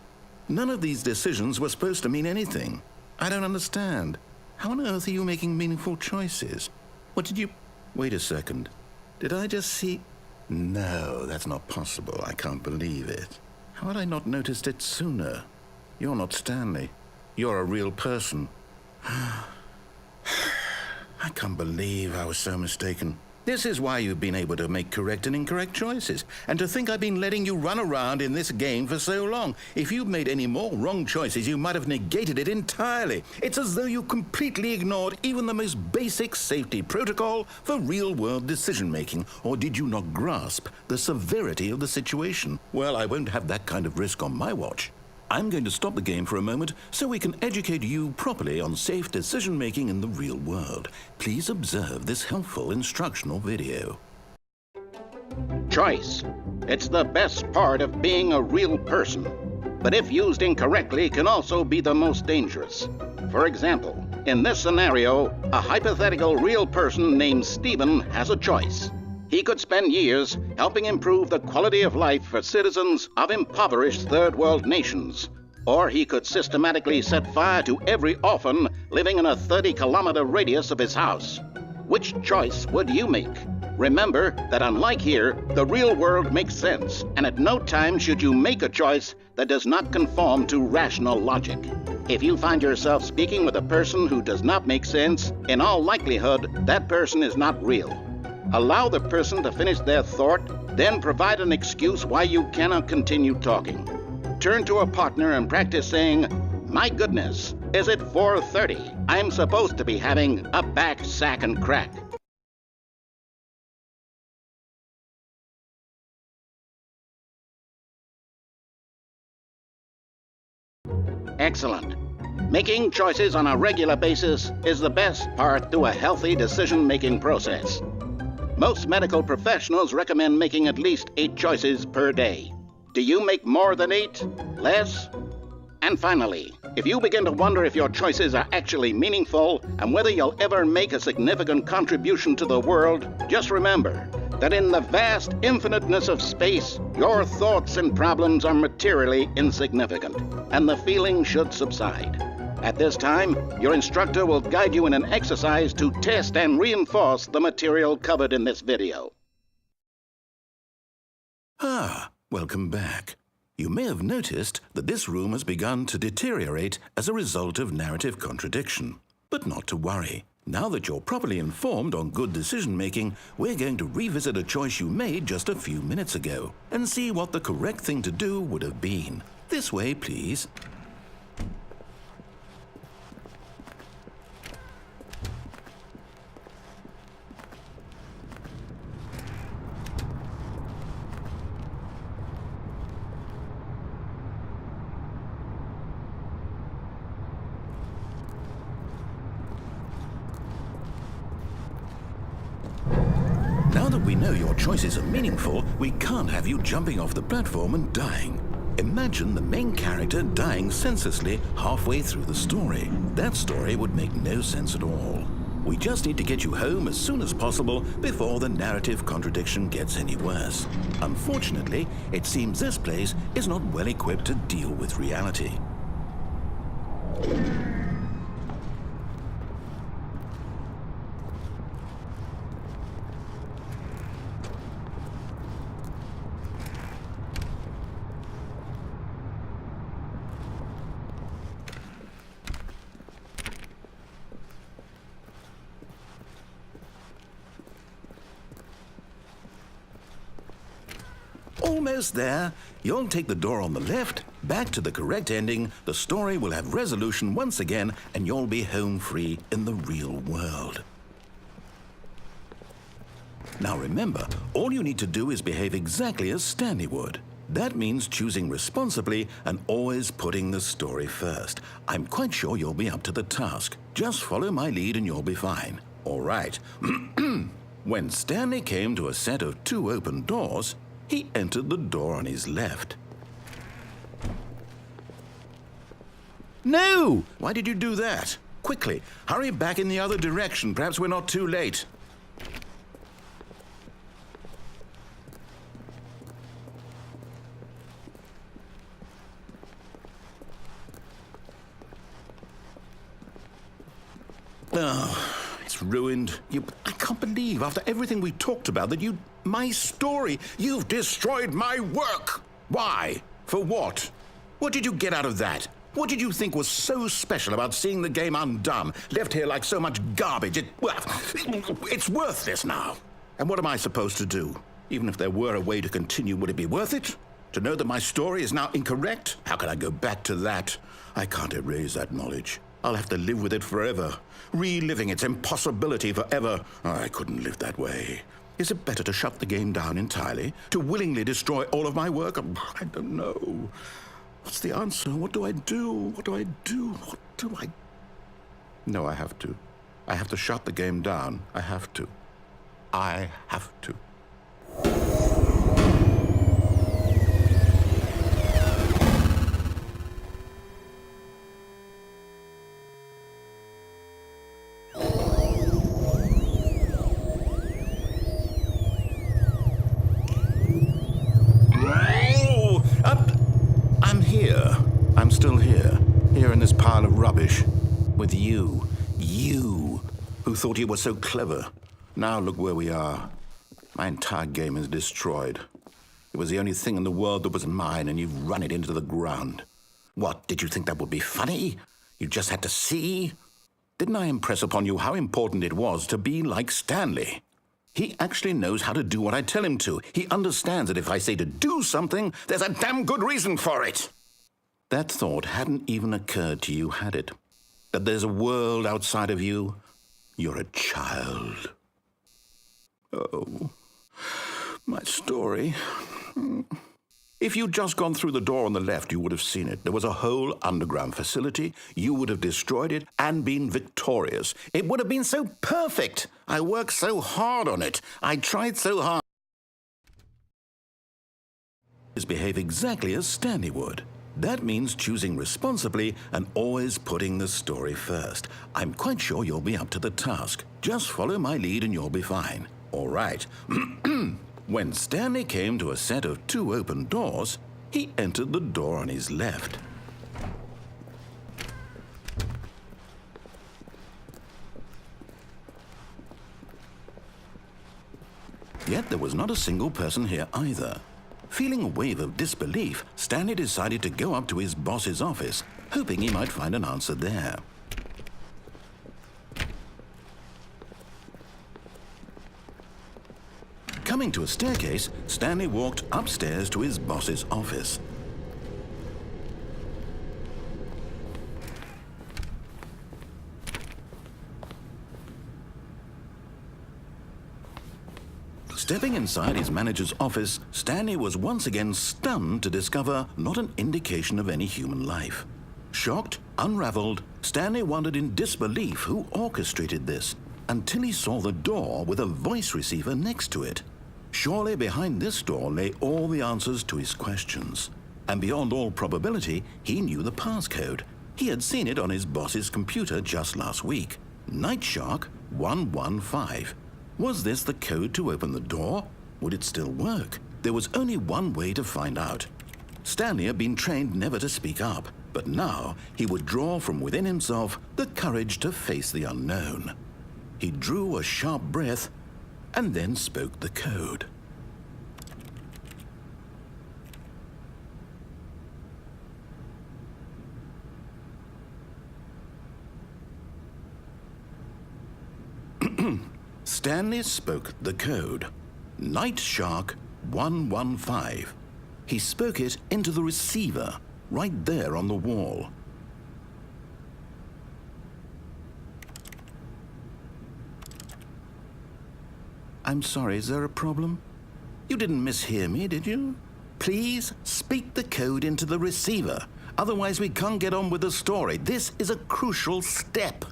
None of these decisions were supposed to mean anything. I don't understand. How on earth are you making meaningful choices? What did you... Wait a second. Did I just see... No, that's not possible. I can't believe it. How had I not noticed it sooner? You're not Stanley. You're a real person. I can't believe I was so mistaken. This is why you've been able to make correct and incorrect choices. And to think I've been letting you run around in this game for so long. If you'd made any more wrong choices, you might have negated it entirely. It's as though you completely ignored even the most basic safety protocol for real-world decision-making. Or did you not grasp the severity of the situation? Well, I won't have that kind of risk on my watch. I'm going to stop the game for a moment so we can educate you properly on safe decision-making in the real world. Please observe this helpful instructional video. Choice. It's the best part of being a real person. But if used incorrectly, can also be the most dangerous. For example, in this scenario, a hypothetical real person named Stephen has a choice. He could spend years helping improve the quality of life for citizens of impoverished third world nations. Or he could systematically set fire to every orphan living in a 30-kilometer radius of his house. Which choice would you make? Remember that unlike here, the real world makes sense, and at no time should you make a choice that does not conform to rational logic. If you find yourself speaking with a person who does not make sense, in all likelihood, that person is not real. Allow the person to finish their thought, then provide an excuse why you cannot continue talking. turn to a partner and practice saying, "My goodness, is it 4:30? I'm supposed to be having a back, sack, and crack." Excellent. Making choices on a regular basis is the best part to a healthy decision-making process. Most medical professionals recommend making at least 8 choices per day. Do you make more than 8? Less? And finally, if you begin to wonder if your choices are actually meaningful and whether you'll ever make a significant contribution to the world, just remember that in the vast infiniteness of space, your thoughts and problems are materially insignificant, and the feeling should subside. At this time, your instructor will guide you in an exercise to test and reinforce the material covered in this video. Welcome back. You may have noticed that this room has begun to deteriorate as a result of narrative contradiction. But not to worry. Now that you're properly informed on good decision-making, we're going to revisit a choice you made just a few minutes ago and see what the correct thing to do would have been. This way, please. Now that we know your choices are meaningful, we can't have you jumping off the platform and dying. Imagine the main character dying senselessly halfway through the story. That story would make no sense at all. We just need to get you home as soon as possible before the narrative contradiction gets any worse. Unfortunately, it seems this place is not well equipped to deal with reality. Almost there. You'll take the door on the left, back to the correct ending, the story will have resolution once again, and you'll be home free in the real world. Now remember, all you need to do is behave exactly as Stanley would. That means choosing responsibly and always putting the story first. I'm quite sure you'll be up to the task. Just follow my lead and you'll be fine. All right. When Stanley came to a set of 2 open doors, he entered the door on his left. No! Why did you do that? Quickly, hurry back in the other direction. Perhaps we're not too late. Oh, it's ruined. I can't believe, after everything we talked about, that my story, you've destroyed my work. Why? For what? What did you get out of that? What did you think was so special about seeing the game undone, left here like so much garbage? It's worthless now. And what am I supposed to do? Even if there were a way to continue, would it be worth it? To know that my story is now incorrect? How can I go back to that? I can't erase that knowledge. I'll have to live with it forever, reliving its impossibility forever. I couldn't live that way. Is it better to shut the game down entirely? To willingly destroy all of my work? I don't know. What's the answer? What do I do? What do I do? What do I... No, I have to. I have to shut the game down. I have to. I have to. I'm still here in this pile of rubbish, with you, who thought you were so clever. Now look where we are. My entire game is destroyed. It was the only thing in the world that was mine, and you've run it into the ground. What, did you think that would be funny? You just had to see? Didn't I impress upon you how important it was to be like Stanley? He actually knows how to do what I tell him to. He understands that if I say to do something, there's a damn good reason for it. That thought hadn't even occurred to you, had it? That there's a world outside of you? You're a child. Oh, my story. If you'd just gone through the door on the left, you would have seen it. There was a whole underground facility. You would have destroyed it and been victorious. It would have been so perfect. I worked so hard on it. I tried so hard. Behave exactly as Stanley would. That means choosing responsibly and always putting the story first. I'm quite sure you'll be up to the task. Just follow my lead and you'll be fine. All right. When Stanley came to a set of 2 open doors, he entered the door on his left. Yet there was not a single person here either. Feeling a wave of disbelief, Stanley decided to go up to his boss's office, hoping he might find an answer there. Coming to a staircase, Stanley walked upstairs to his boss's office. Stepping inside his manager's office, Stanley was once again stunned to discover not an indication of any human life. Shocked, unraveled, Stanley wondered in disbelief who orchestrated this, until he saw the door with a voice receiver next to it. Surely behind this door lay all the answers to his questions. And beyond all probability, he knew the passcode. He had seen it on his boss's computer just last week. Night Shark 115. Was this the code to open the door? Would it still work? There was only one way to find out. Stanley had been trained never to speak up, but now he would draw from within himself the courage to face the unknown. He drew a sharp breath and then spoke the code. Stanley spoke the code. Night Shark 115. He spoke it into the receiver, right there on the wall. I'm sorry, is there a problem? You didn't mishear me, did you? Please speak the code into the receiver. Otherwise, we can't get on with the story. This is a crucial step.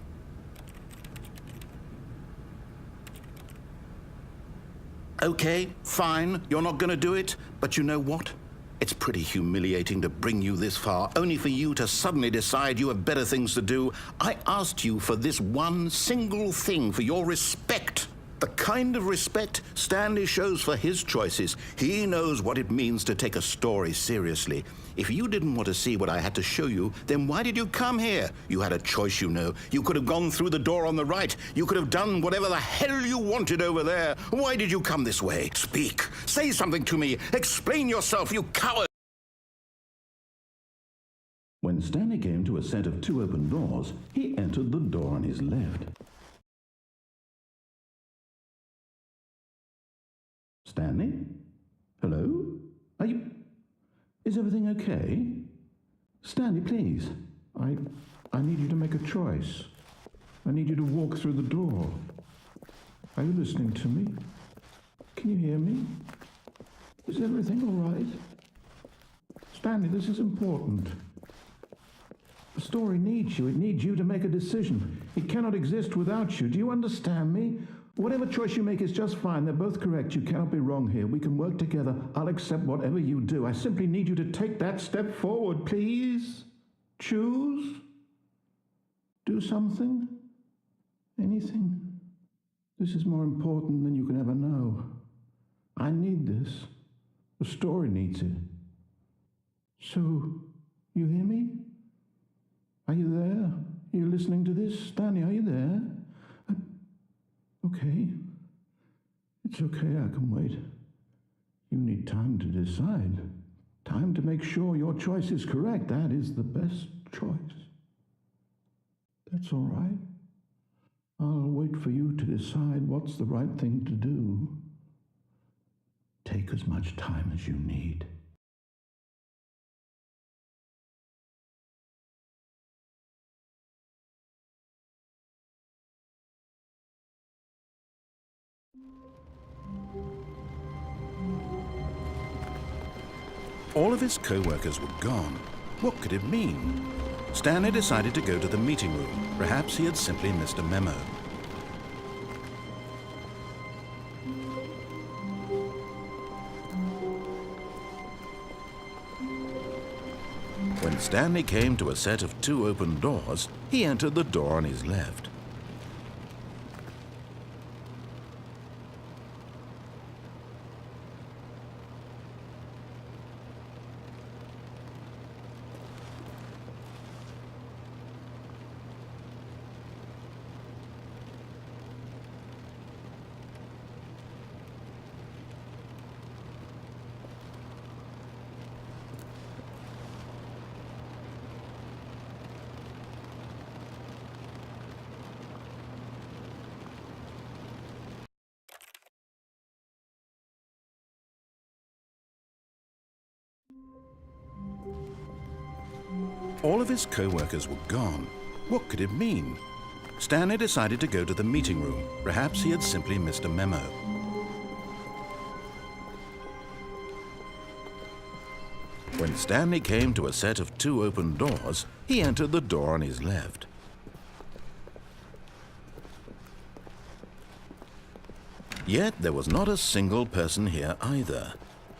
Okay, fine, you're not going to do it, but you know what? It's pretty humiliating to bring you this far, only for you to suddenly decide you have better things to do. I asked you for this one single thing, for your respect. The kind of respect Stanley shows for his choices. He knows what it means to take a story seriously. If you didn't want to see what I had to show you, then why did you come here? You had a choice, you know. You could have gone through the door on the right. You could have done whatever the hell you wanted over there. Why did you come this way? Speak. Say something to me. Explain yourself, you coward. When Stanley came to a set of 2 open doors, he entered the door on his left. Stanley? Hello? Is everything okay? Stanley, please. I need you to make a choice. I need you to walk through the door. Are you listening to me? Can you hear me? Is everything all right? Stanley, this is important. The story needs you. It needs you to make a decision. It cannot exist without you. Do you understand me? Whatever choice you make is just fine. They're both correct. You cannot be wrong here. We can work together. I'll accept whatever you do. I simply need you to take that step forward, please. Choose. Do something. Anything. This is more important than you can ever know. I need this. The story needs it. So, you hear me? Are you there? Are you listening to this? Stanley, are you there? Okay. It's okay, I can wait. You need time to decide. Time to make sure your choice is correct. That is the best choice. That's all right. I'll wait for you to decide what's the right thing to do. Take as much time as you need. All of his co-workers were gone. What could it mean? Stanley decided to go to the meeting room. Perhaps he had simply missed a memo. When Stanley came to a set of 2 open doors, he entered the door on his left. All of his co-workers were gone. What could it mean? Stanley decided to go to the meeting room. Perhaps he had simply missed a memo. When Stanley came to a set of 2 open doors, he entered the door on his left. Yet there was not a single person here either.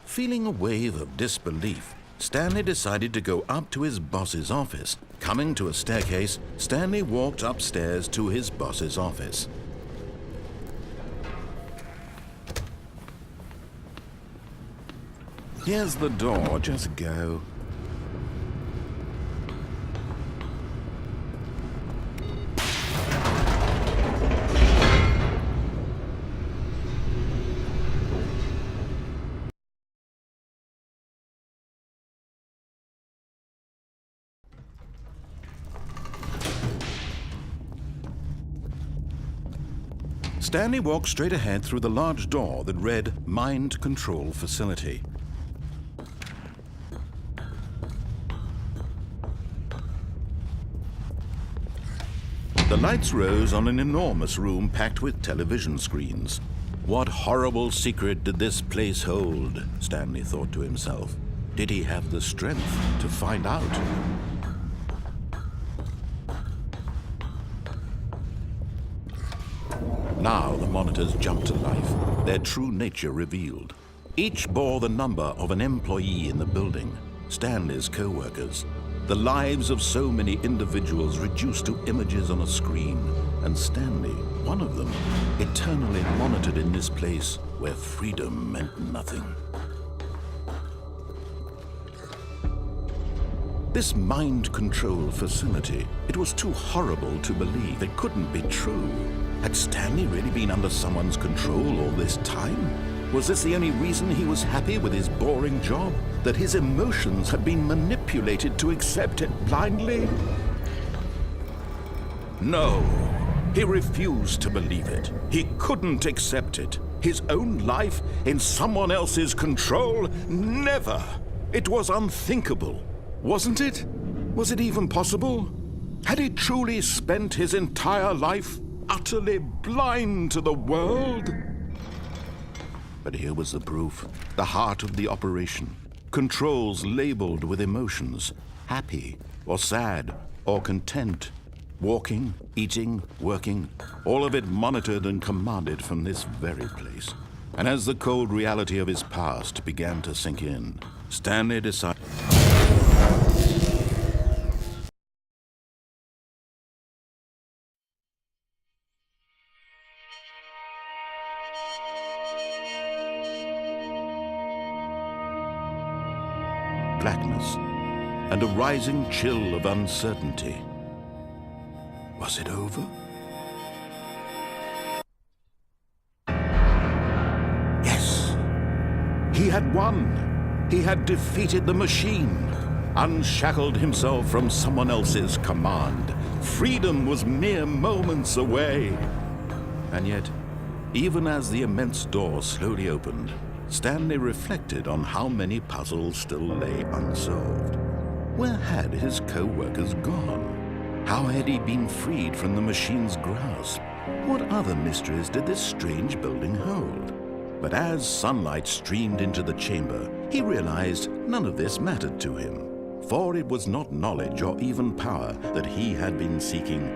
Feeling a wave of disbelief, Stanley decided to go up to his boss's office. Coming to a staircase, Stanley walked upstairs to his boss's office. Here's the door, just go. Stanley walked straight ahead through the large door that read Mind Control Facility. The lights rose on an enormous room packed with television screens. What horrible secret did this place hold? Stanley thought to himself. Did he have the strength to find out? Now the monitors jumped to life, their true nature revealed. Each bore the number of an employee in the building, Stanley's co-workers. The lives of so many individuals reduced to images on a screen, and Stanley, one of them, eternally monitored in this place where freedom meant nothing. This mind control facility, it was too horrible to believe. It couldn't be true. Had Stanley really been under someone's control all this time? Was this the only reason he was happy with his boring job? That his emotions had been manipulated to accept it blindly? No, he refused to believe it. He couldn't accept it. His own life in someone else's control? Never! It was unthinkable. Wasn't it? Was it even possible? Had he truly spent his entire life utterly blind to the world? But here was the proof, the heart of the operation. Controls labeled with emotions, happy or sad or content. Walking, eating, working, all of it monitored and commanded from this very place. And as the cold reality of his past began to sink in, Stanley decided... blackness, and a rising chill of uncertainty. Was it over? Yes! He had won! He had defeated the machine, unshackled himself from someone else's command. Freedom was mere moments away. And yet, even as the immense door slowly opened, Stanley reflected on how many puzzles still lay unsolved. Where had his co-workers gone? How had he been freed from the machine's grasp? What other mysteries did this strange building hold? But as sunlight streamed into the chamber, he realized none of this mattered to him, for it was not knowledge or even power that he had been seeking,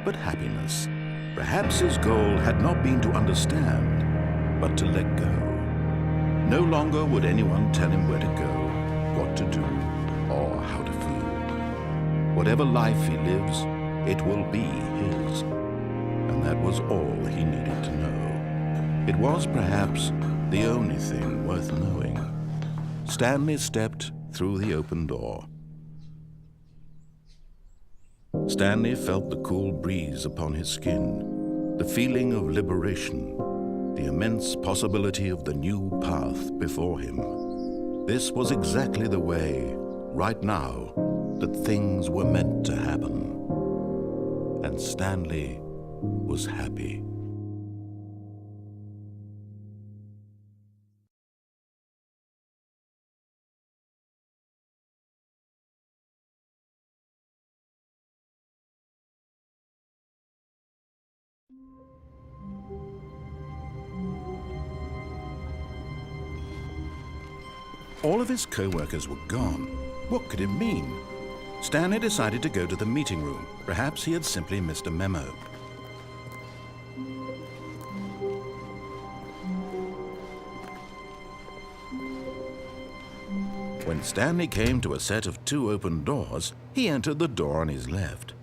but happiness. Perhaps his goal had not been to understand, but to let go. No longer would anyone tell him where to go, what to do, or how to feel. Whatever life he lives, it will be his. And that was all he needed to know. It was perhaps the only thing worth knowing. Stanley stepped through the open door. Stanley felt the cool breeze upon his skin, the feeling of liberation, the immense possibility of the new path before him. This was exactly the way, right now, that things were meant to happen. And Stanley was happy. All of his co-workers were gone. What could it mean? Stanley decided to go to the meeting room. Perhaps he had simply missed a memo. When Stanley came to a set of 2 open doors, he entered the door on his left.